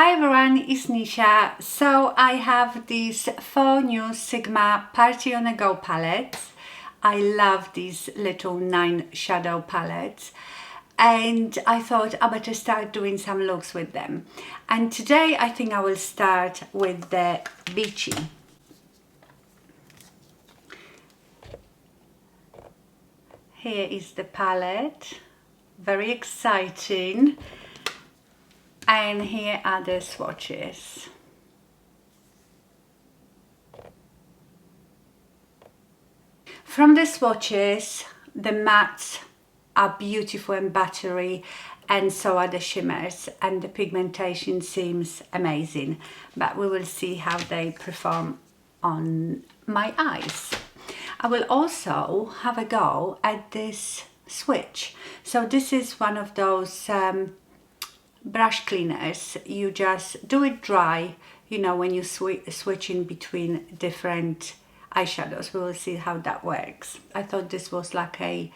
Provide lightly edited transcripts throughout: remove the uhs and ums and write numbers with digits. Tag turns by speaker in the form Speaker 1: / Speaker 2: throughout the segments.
Speaker 1: Hi everyone, it's Nisha. So I have these 4 new Sigma Party on a Go palettes. I love these little 9 shadow palettes and I thought I better start doing some looks with them. And today I think I will start with the Beachy. Here is the palette, very exciting. And here are the swatches. From the swatches, the mattes are beautiful and buttery, and so are the shimmers, and the pigmentation seems amazing. But we will see how they perform on my eyes. I will also have a go at this switch. So this is one of those brush cleaners. You just do it dry, you know, when you switch in between different eyeshadows. We will see how that works. I thought this was like a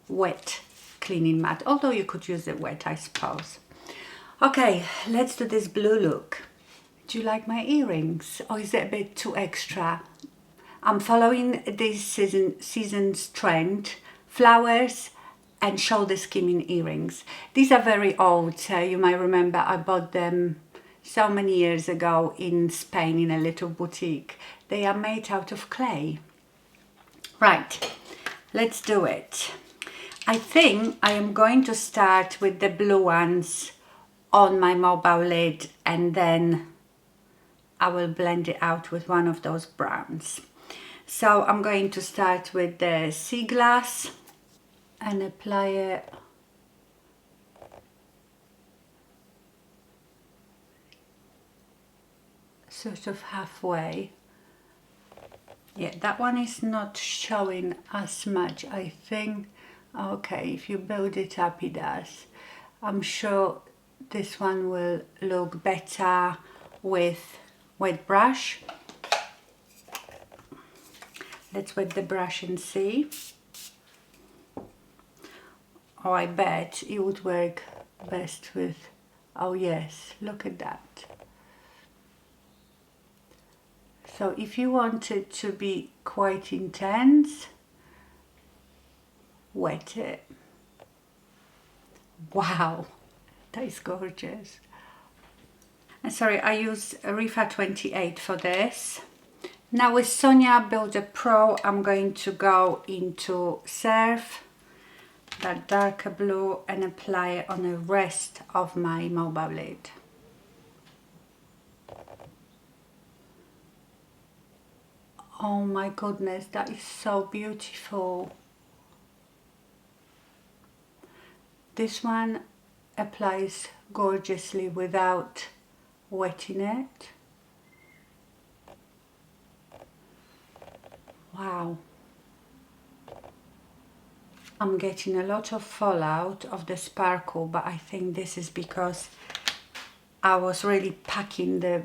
Speaker 1: wet cleaning mat, although you could use it wet, I suppose. Okay, let's do this blue look. Do you like my earrings, or is it a bit too extra? I'm following this season's trend, flowers and shoulder skimming earrings. These are very old. You might remember I bought them so many years ago in Spain in a little boutique. They are made out of clay. Right, let's do it. I think I am going to start with the blue ones on my mobile lid, and then I will blend it out with one of those browns. So I'm going to start with the sea glass and apply it sort of halfway. Yeah, that one is not showing as much, I think. Okay, if you build it up, it does. I'm sure this one will look better with wet brush. Let's wet the brush and see. Oh, I bet it would work best with, oh yes, look at that. So if you want it to be quite intense, wet it. Wow, that is gorgeous. And sorry, I used Rifa 28 for this. Now with Sonia Builder Pro, I'm going to go into Surf, that darker blue, and apply it on the rest of my mobile lid. Oh my goodness, that is so beautiful. This one applies gorgeously without wetting it. Wow. I'm getting a lot of fallout of the sparkle, but I think this is because I was really packing the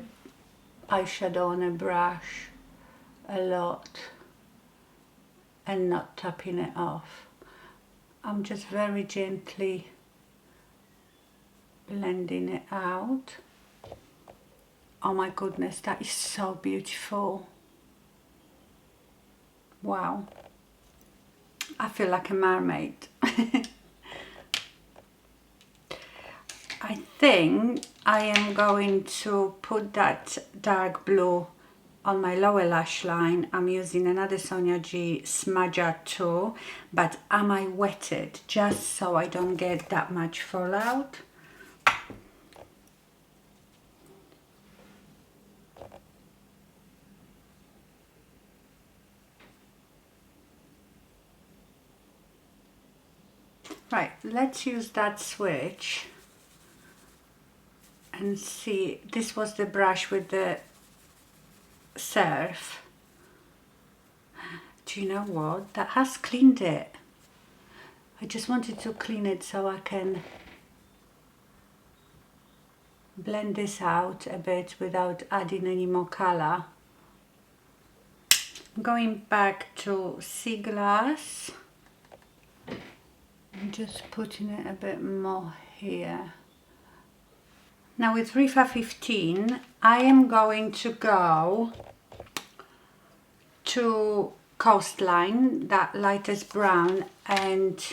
Speaker 1: eyeshadow on a brush a lot and not tapping it off. I'm just very gently blending it out. Oh my goodness, that is so beautiful. Wow. I feel like a mermaid. I think I am going to put that dark blue on my lower lash line. I'm using another Sonia G Smudger 2, but I might wet it just so I don't get that much fallout. Right, let's use that switch and see. This was the brush with the Surf. Do you know what? That has cleaned it. I just wanted to clean it so I can blend this out a bit without adding any more color. I'm going back to Sea Glass. I'm just putting it a bit more here. Now with Rifa 15, I am going to go to Coastline, that lightest brown, and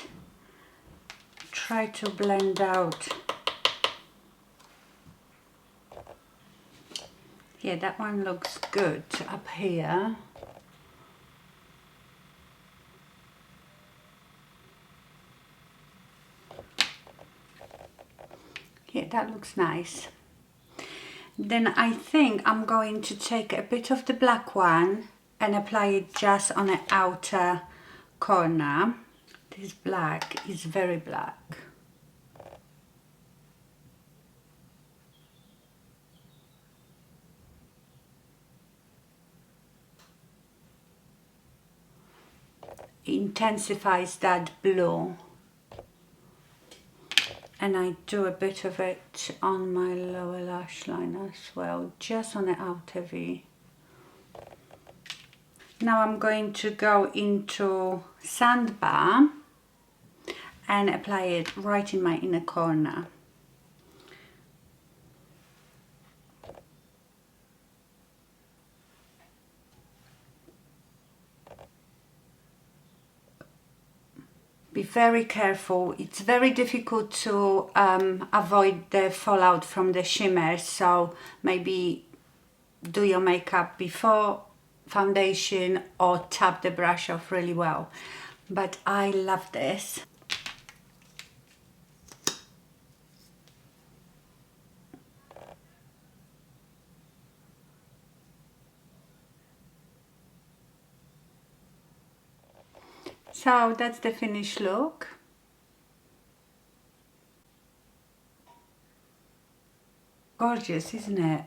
Speaker 1: try to blend out. Yeah, that one looks good up here. Yeah, that looks nice. Then I think I'm going to take a bit of the black one and apply it just on the outer corner. This black is very black. It intensifies that blue. And I do a bit of it on my lower lash line as well, just on the outer V. Now I'm going to go into Sandbar and apply it right in my inner corner. Be very careful. It's very difficult to avoid the fallout from the shimmer, so maybe do your makeup before foundation or tap the brush off really well. But I love this. So that's the finished look. Gorgeous, isn't it?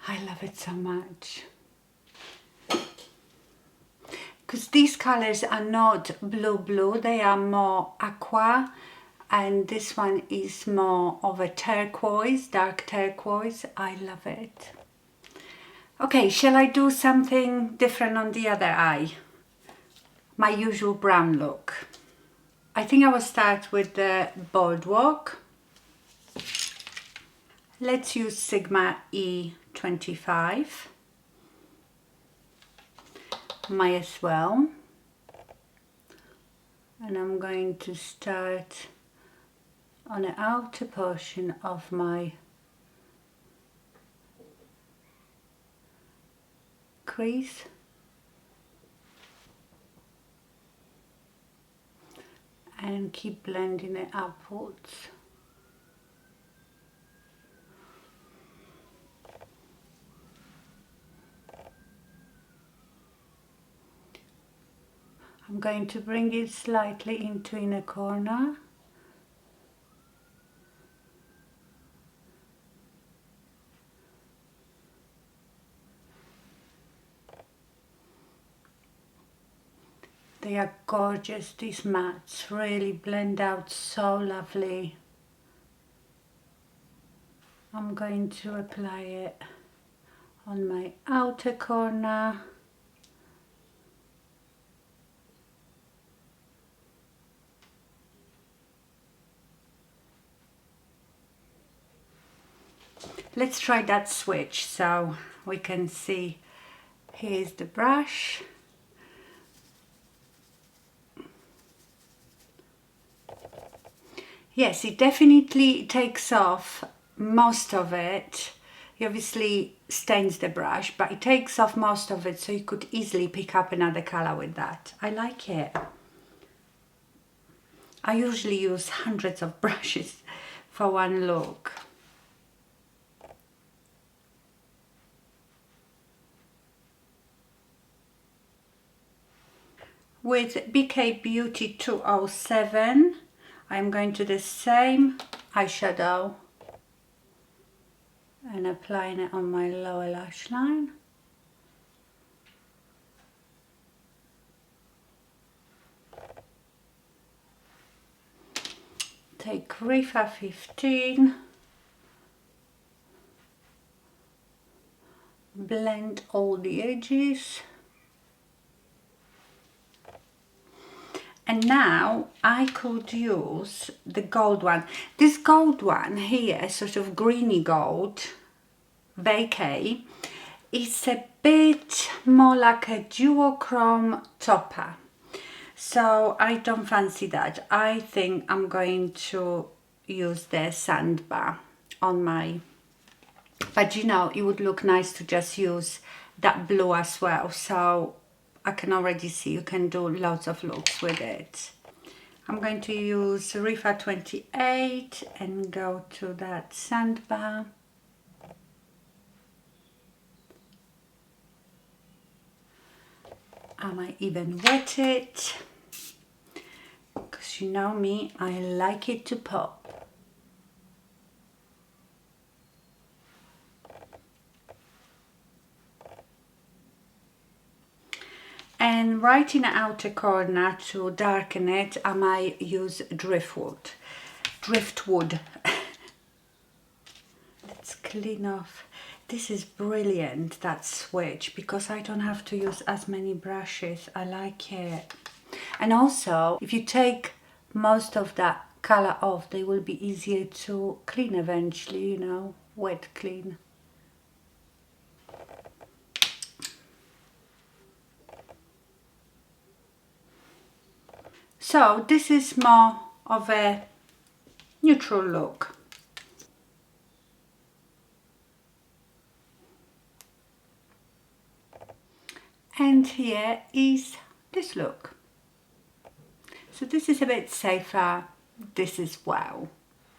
Speaker 1: I love it so much. Because these colors are not blue, they are more aqua, and this one is more of a turquoise, dark turquoise. I love it. Okay, shall I do something different on the other eye? My usual brown look. I think I will start with the Boardwalk. Let's use Sigma E25. Might as well. And I'm going to start on the outer portion of my crease. And keep blending it upwards. I'm going to bring it slightly into inner corner. They are gorgeous, these mattes, really blend out so lovely. I'm going to apply it on my outer corner. Let's try that switch so we can see. Here's the brush. Yes, it definitely takes off most of it. It obviously stains the brush, but it takes off most of it, so you could easily pick up another color with that. I like it. I usually use hundreds of brushes for one look. With BK Beauty 207, I'm going to the same eyeshadow and applying it on my lower lash line. Take Rifa 15, blend all the edges. And now I could use the gold one. This gold one here, sort of greeny gold, Beachy, is a bit more like a duochrome topper. So I don't fancy that. I think I'm going to use the sandbar on my, but you know, it would look nice to just use that blue as well. So I can already see you can do lots of looks with it. I'm going to use Rifa 28 and go to that sandbar. I might even wet it, because you know me, I like it to pop. And right in the outer corner to darken it, I might use driftwood. Let's clean off. This is brilliant, that switch, because I don't have to use as many brushes. I like it. And also, if you take most of that color off, they will be easier to clean eventually, you know, wet clean. So this is more of a neutral look. And here is this look. So this is a bit safer, this is wow.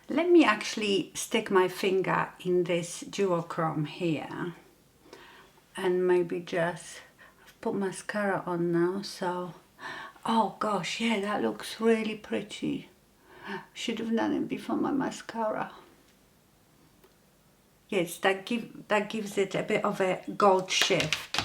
Speaker 1: Let me actually stick my finger in this duochrome here and maybe just put mascara on now. So, oh gosh, yeah, that looks really pretty. Should have done it before my mascara. Yes, that gives it a bit of a gold shift.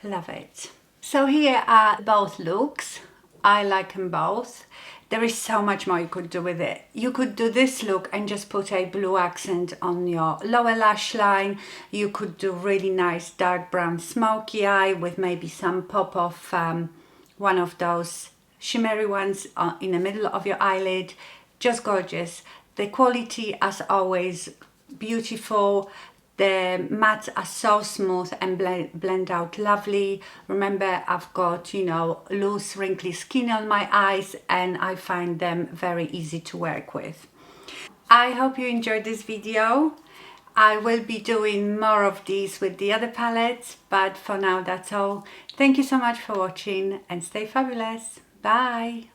Speaker 1: Love it. So here are both looks. I like them both. There is so much more you could do with it. You could do this look and just put a blue accent on your lower lash line. You could do really nice dark brown smoky eye with maybe some pop of one of those shimmery ones in the middle of your eyelid. Just gorgeous. The quality, as always, beautiful. The mattes are so smooth and blend out lovely. Remember, I've got, you know, loose wrinkly skin on my eyes and I find them very easy to work with. I hope you enjoyed this video. I will be doing more of these with the other palettes, but for now that's all. Thank you so much for watching and stay fabulous. Bye!